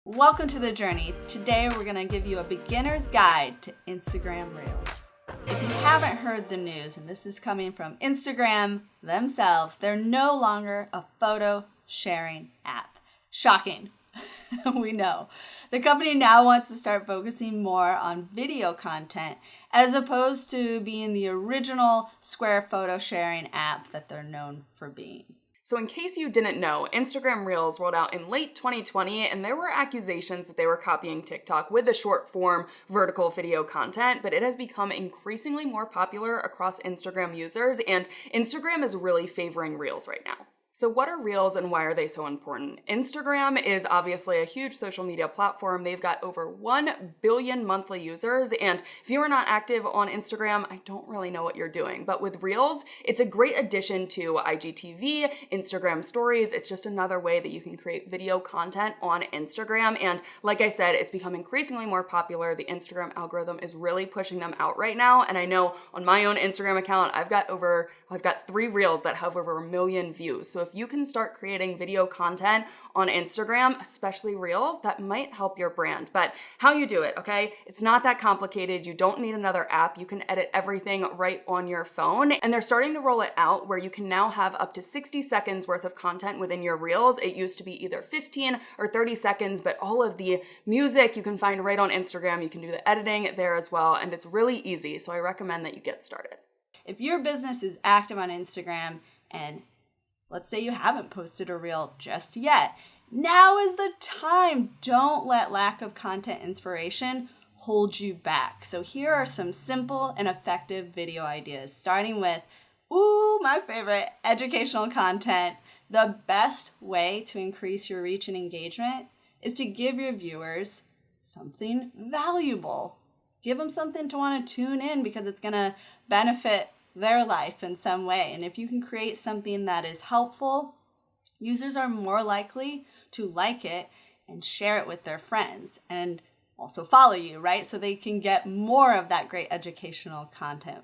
Welcome to the journey. Today we're going to give you a beginner's guide to Instagram Reels. If you haven't heard the news, and this is coming from Instagram themselves, they're no longer a photo sharing app. Shocking. We know. The company now wants to start focusing more on video content as opposed to being the original Square photo sharing app that they're known for being. So in case you didn't know, Instagram Reels rolled out in late 2020, and there were accusations that they were copying TikTok with the short form vertical video content, but it has become increasingly more popular across Instagram users, and Instagram is really favoring Reels right now. So what are Reels and why are they so important? Instagram is obviously a huge social media platform. They've got over 1 billion monthly users, and if you are not active on Instagram, I don't really know what you're doing. But with Reels, it's a great addition to IGTV, Instagram stories. It's just another way that you can create video content on Instagram. And like I said, it's become increasingly more popular. The Instagram algorithm is really pushing them out right now. And I know on my own Instagram account, I've got 3 Reels that have over 1 million views. So if you can start creating video content on Instagram, especially Reels, that might help your brand. But how you do it, okay? It's not that complicated. You don't need another app. You can edit everything right on your phone. And they're starting to roll it out where you can now have up to 60 seconds worth of content within your Reels. It used to be either 15 or 30 seconds, but all of the music you can find right on Instagram. You can do the editing there as well, and it's really easy. So I recommend that you get started. If your business is active on Instagram and let's say you haven't posted a reel just yet, now is the time. Don't let lack of content inspiration hold you back. So here are some simple and effective video ideas, starting with, my favorite, educational content. The best way to increase your reach and engagement is to give your viewers something valuable. Give them something to want to tune in because it's going to benefit their life in some way. And if you can create something that is helpful, users are more likely to like it and share it with their friends and also follow you, right? So they can get more of that great educational content,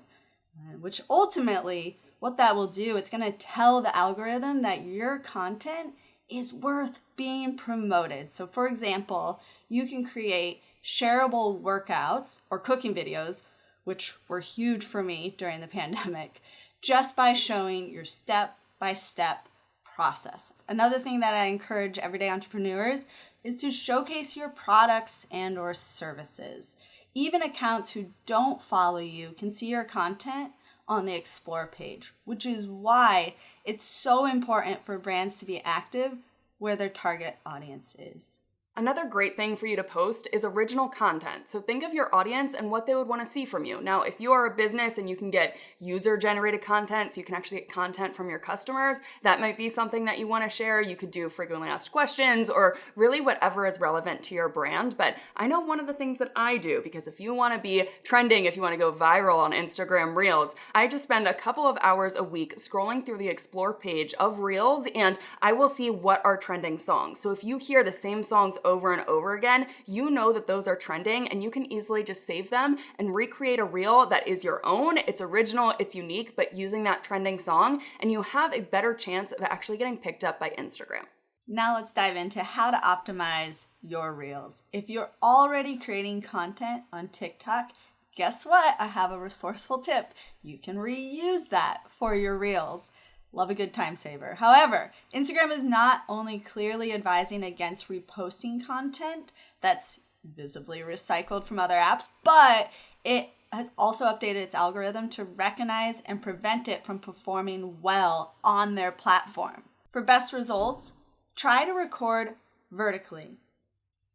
which ultimately what that will do, it's going to tell the algorithm that your content is worth being promoted. So for example, you can create shareable workouts or cooking videos, which were huge for me during the pandemic, just by showing your step-by-step process. Another thing that I encourage everyday entrepreneurs is to showcase your products and or services. Even accounts who don't follow you can see your content on the Explore page, which is why it's so important for brands to be active where their target audience is. Another great thing for you to post is original content. So think of your audience and what they would want to see from you. Now, if you are a business and you can get user-generated content, so you can actually get content from your customers, that might be something that you want to share. You could do frequently asked questions or really whatever is relevant to your brand. But I know one of the things that I do, because if you want to be trending, if you want to go viral on Instagram Reels, I just spend a couple of hours a week scrolling through the Explore page of Reels, and I will see what are trending songs. So if you hear the same songs over and over again, you know that those are trending and you can easily just save them and recreate a reel that is your own. It's original, it's unique, but using that trending song, and you have a better chance of actually getting picked up by Instagram. Now let's dive into how to optimize your Reels. If you're already creating content on TikTok, guess what? I have a resourceful tip. You can reuse that for your Reels. Love a good time saver. However, Instagram is not only clearly advising against reposting content that's visibly recycled from other apps, but it has also updated its algorithm to recognize and prevent it from performing well on their platform. For best results, try to record vertically,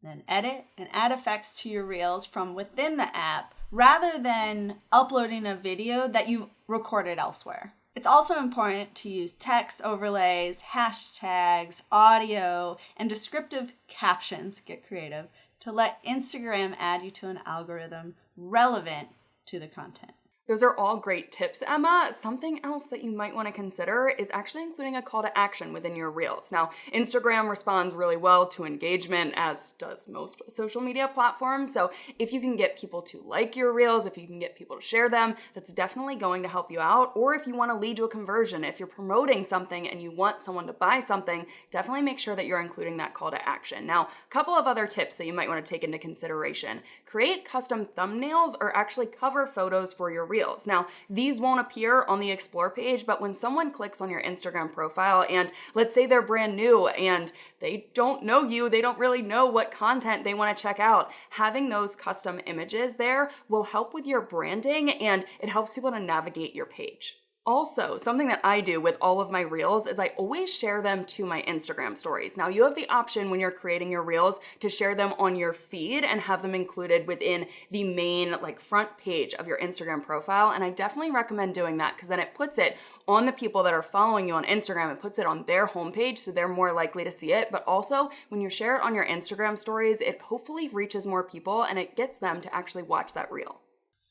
then edit and add effects to your Reels from within the app rather than uploading a video that you recorded elsewhere. It's also important to use text overlays, hashtags, audio, and descriptive captions, get creative, to let Instagram add you to an algorithm relevant to the content. Those are all great tips, Emma. Something else that you might want to consider is actually including a call to action within your Reels. Now, Instagram responds really well to engagement, as does most social media platforms. So if you can get people to like your Reels, if you can get people to share them, that's definitely going to help you out. Or if you want to lead to a conversion, if you're promoting something and you want someone to buy something, definitely make sure that you're including that call to action. Now, a couple of other tips that you might want to take into consideration. Create custom thumbnails or actually cover photos for your Reels. Now, these won't appear on the Explore page, but when someone clicks on your Instagram profile and let's say they're brand new and they don't know you, they don't really know what content they want to check out, having those custom images there will help with your branding and it helps people to navigate your page. Also, something that I do with all of my Reels is I always share them to my Instagram stories. Now, you have the option when you're creating your Reels to share them on your feed and have them included within the main front page of your Instagram profile. And I definitely recommend doing that because then it puts it on the people that are following you on Instagram. It puts it on their homepage so they're more likely to see it. But also, when you share it on your Instagram stories, it hopefully reaches more people and it gets them to actually watch that Reel.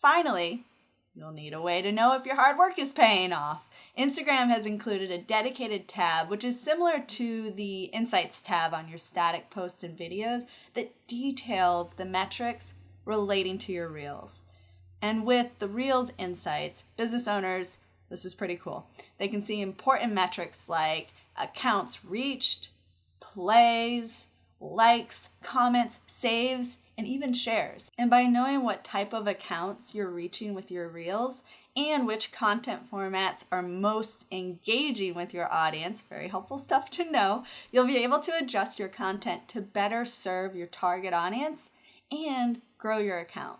Finally, you'll need a way to know if your hard work is paying off. Instagram has included a dedicated tab, which is similar to the Insights tab on your static posts and videos, that details the metrics relating to your Reels. And with the Reels Insights, business owners, this is pretty cool. They can see important metrics like accounts reached, plays, likes, comments, saves, and even shares. And by knowing what type of accounts you're reaching with your Reels and which content formats are most engaging with your audience, very helpful stuff to know, you'll be able to adjust your content to better serve your target audience and grow your account.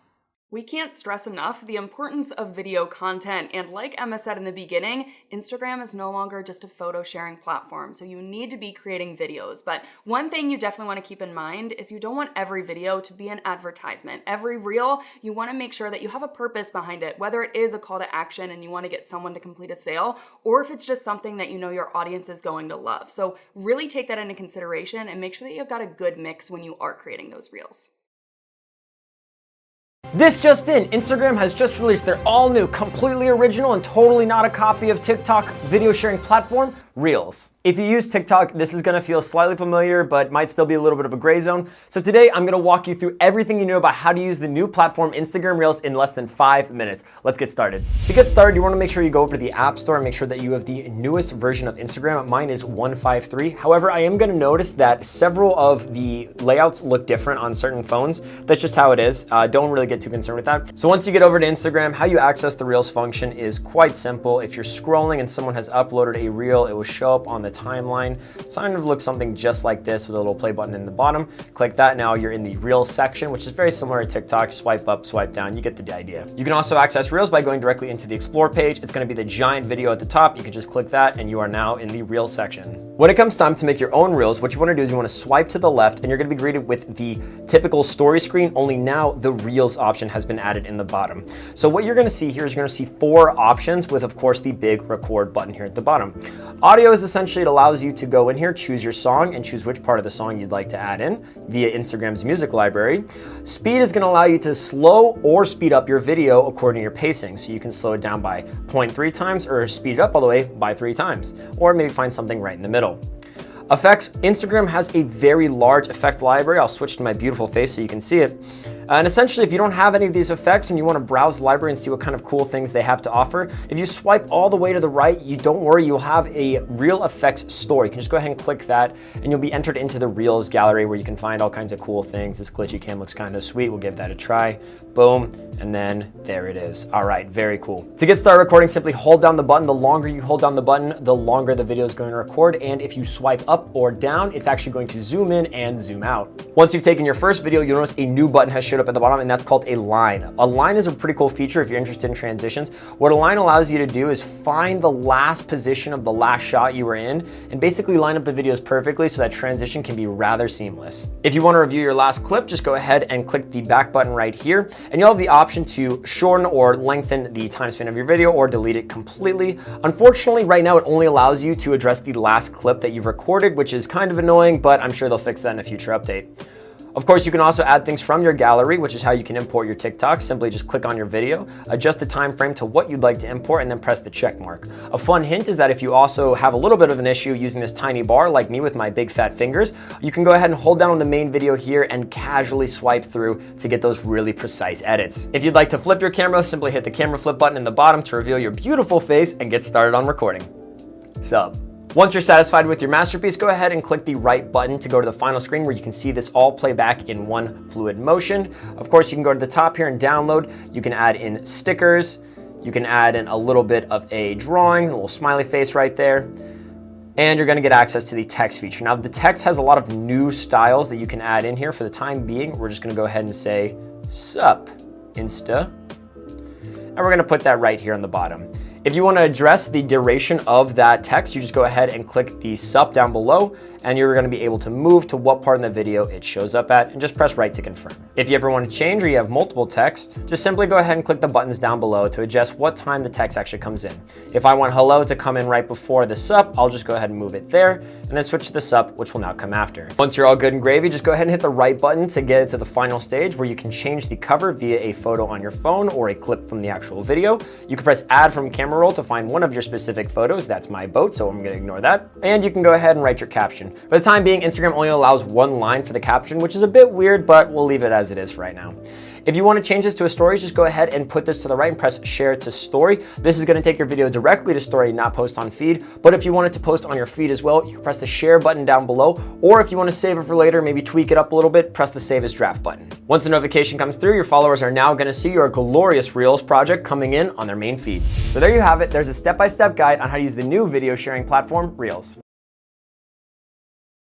We can't stress enough the importance of video content, and like Emma said in the beginning, Instagram is no longer just a photo sharing platform, so you need to be creating videos. But one thing you definitely want to keep in mind is you don't want every video to be an advertisement. Every Reel, you want to make sure that you have a purpose behind it, whether it is a call to action and you want to get someone to complete a sale, or if it's just something that you know your audience is going to love. So really take that into consideration and make sure that you've got a good mix when you are creating those Reels. This just in, Instagram has just released their all-new, completely original and totally not a copy of TikTok video sharing platform, Reels. If you use TikTok, this is gonna feel slightly familiar, but might still be a little bit of a gray zone. So today, I'm gonna walk you through everything you know about how to use the new platform, Instagram Reels, in less than 5 minutes. Let's get started. To get started, you wanna make sure you go over to the App Store and make sure that you have the newest version of Instagram. Mine is 153. However, I am gonna notice that several of the layouts look different on certain phones. That's just how it is. Don't really get too concerned with that. So once you get over to Instagram, how you access the Reels function is quite simple. If you're scrolling and someone has uploaded a Reel, it will show up on the timeline. It kind of looks something just like this with a little play button in the bottom. Click that, now you're in the Reels section, which is very similar to TikTok. Swipe up, swipe down, you get the idea. You can also access Reels by going directly into the Explore page. It's gonna be the giant video at the top. You can just click that and you are now in the Reels section. When it comes time to make your own Reels, what you wanna do is you wanna swipe to the left and you're gonna be greeted with the typical story screen, only now the Reels option has been added in the bottom. So what you're gonna see here is you're gonna see 4 options with, of course, the big record button here at the bottom. Audio is essentially, it allows you to go in here, choose your song, and choose which part of the song you'd like to add in via Instagram's music library. Speed is gonna allow you to slow or speed up your video according to your pacing. So you can slow it down by 0.3 times or speed it up all the way by 3 times, or maybe find something right in the middle. Effects, Instagram has a very large effect library. I'll switch to my beautiful face so you can see it. And essentially, if you don't have any of these effects and you want to browse the library and see what kind of cool things they have to offer, if you swipe all the way to the right, you don't worry, you'll have a Reel Effects store. You can just go ahead and click that and you'll be entered into the Reels gallery where you can find all kinds of cool things. This glitchy cam looks kind of sweet. We'll give that a try. Boom, and then there it is. All right, very cool. To get started recording, simply hold down the button. The longer you hold down the button, the longer the video is going to record. And if you swipe up or down, it's actually going to zoom in and zoom out. Once you've taken your first video, you'll notice a new button has showed up at the bottom, and that's called a line. A line is a pretty cool feature if you're interested in transitions. What a line allows you to do is find the last position of the last shot you were in and basically line up the videos perfectly so that transition can be rather seamless. If you want to review your last clip, just go ahead and click the back button right here, and you'll have the option to shorten or lengthen the time span of your video or delete it completely. Unfortunately, right now it only allows you to address the last clip that you've recorded, which is kind of annoying, but I'm sure they'll fix that in a future update. Of course, you can also add things from your gallery, which is how you can import your TikTok. Simply just click on your video, adjust the time frame to what you'd like to import, and then press the check mark. A fun hint is that if you also have a little bit of an issue using this tiny bar, like me with my big fat fingers, you can go ahead and hold down on the main video here and casually swipe through to get those really precise edits. If you'd like to flip your camera, simply hit the camera flip button in the bottom to reveal your beautiful face and get started on recording. Sub. Once you're satisfied with your masterpiece, go ahead and click the right button to go to the final screen where you can see this all play back in one fluid motion. Of course, you can go to the top here and download. You can add in stickers. You can add in a little bit of a drawing, a little smiley face right there. And you're gonna get access to the text feature. Now, the text has a lot of new styles that you can add in here. For the time being, we're just gonna go ahead and say, sup, Insta. And we're gonna put that right here on the bottom. If you want to address the duration of that text, you just go ahead and click the sup down below, and you're going to be able to move to what part in the video it shows up at, and just press right to confirm. If you ever want to change or you have multiple text, just simply go ahead and click the buttons down below to adjust what time the text actually comes in. If I want hello to come in right before the sup, I'll just go ahead and move it there, and then switch to the sup, which will now come after. Once you're all good and gravy, just go ahead and hit the right button to get to the final stage where you can change the cover via a photo on your phone or a clip from the actual video. You can press add from camera roll to find one of your specific photos. That's my boat, so I'm going to ignore that. And you can go ahead and write your caption. For the time being, Instagram only allows one line for the caption, which is a bit weird, but we'll leave it as it is for right now. If you want to change this to a story, just go ahead and put this to the right and press share to story. This is going to take your video directly to story, not post on feed. But if you want it to post on your feed as well, you can press the share button down below. Or if you want to save it for later, maybe tweak it up a little bit, press the save as draft button. Once the notification comes through, your followers are now going to see your glorious Reels project coming in on their main feed. So there you have it. There's a step-by-step guide on how to use the new video sharing platform, Reels.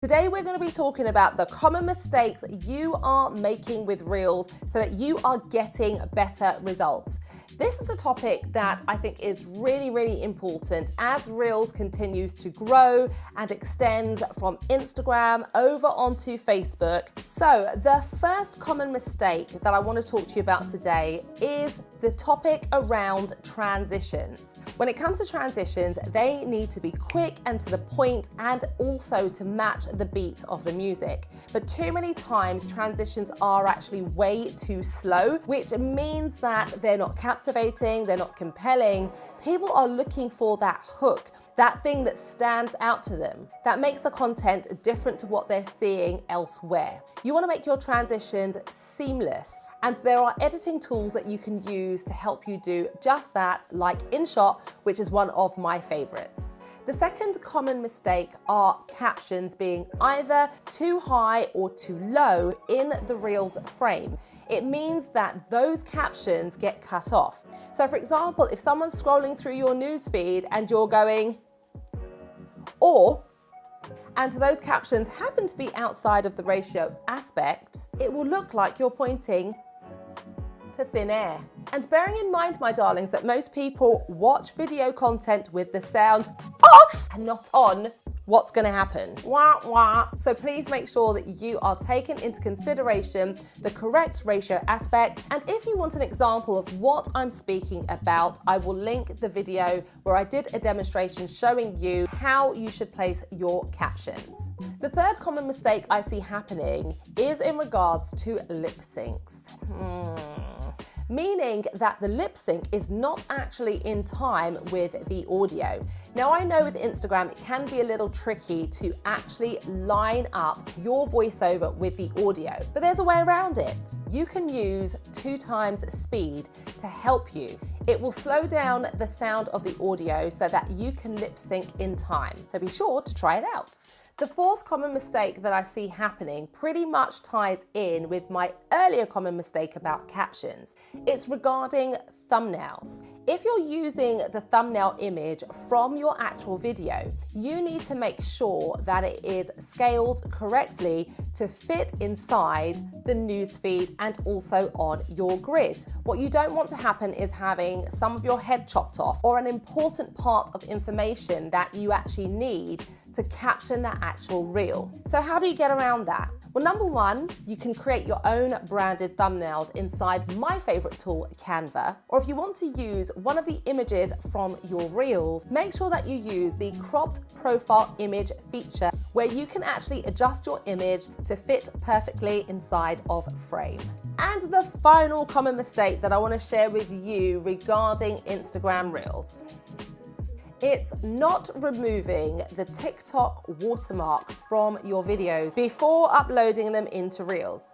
Today we're going to be talking about the common mistakes you are making with Reels so that you are getting better results. This is a topic that I think is really, really important as Reels continues to grow and extends from Instagram over onto Facebook. So the first common mistake that I want to talk to you about today is the topic around transitions. When it comes to transitions, they need to be quick and to the point and also to match the beat of the music. But too many times transitions are actually way too slow, which means that they're not captivating, they're not compelling. People are looking for that hook, that thing that stands out to them, that makes the content different to what they're seeing elsewhere. You want to make your transitions seamless. And there are editing tools that you can use to help you do just that, like InShot, which is one of my favorites. The second common mistake are captions being either too high or too low in the Reels frame. It means that those captions get cut off. So for example, if someone's scrolling through your newsfeed and you're going, or, and those captions happen to be outside of the ratio aspect, it will look like you're pointing to thin air. And bearing in mind, my darlings, that most people watch video content with the sound off and not on, what's going to happen? Wah, wah. So please make sure that you are taking into consideration the correct ratio aspect. And if you want an example of what I'm speaking about, I will link the video where I did a demonstration showing you how you should place your captions. The third common mistake I see happening is in regards to lip syncs. Meaning that the lip sync is not actually in time with the audio. Now I know with Instagram it can be a little tricky to actually line up your voiceover with the audio, but there's a way around it. You can use 2 times speed to help you. It will slow down the sound of the audio so that you can lip sync in time. So be sure to try it out. The fourth common mistake that I see happening pretty much ties in with my earlier common mistake about captions. It's regarding thumbnails. If you're using the thumbnail image from your actual video, you need to make sure that it is scaled correctly to fit inside the newsfeed and also on your grid. What you don't want to happen is having some of your head chopped off or an important part of information that you actually need to caption that actual reel. So how do you get around that? Well, number one, you can create your own branded thumbnails inside my favorite tool, Canva. Or if you want to use one of the images from your reels, make sure that you use the cropped profile image feature where you can actually adjust your image to fit perfectly inside of frame. And the final common mistake that I want to share with you regarding Instagram Reels. It's not removing the TikTok watermark from your videos before uploading them into Reels.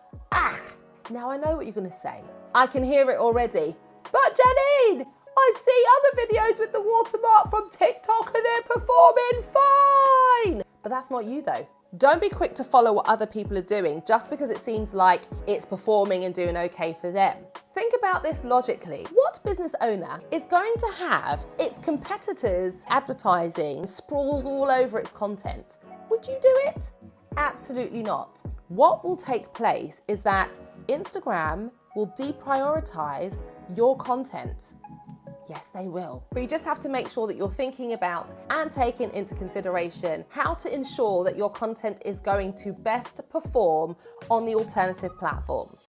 Now I know what you're gonna say. I can hear it already. But Janine, I see other videos with the watermark from TikTok and they're performing fine. But that's not you though. Don't be quick to follow what other people are doing just because it seems like it's performing and doing okay for them. Think about this logically. What business owner is going to have its competitors' advertising sprawled all over its content? Would you do it? Absolutely not. What will take place is that Instagram will deprioritize your content. Yes, they will. But you just have to make sure that you're thinking about and taking into consideration how to ensure that your content is going to best perform on the alternative platforms.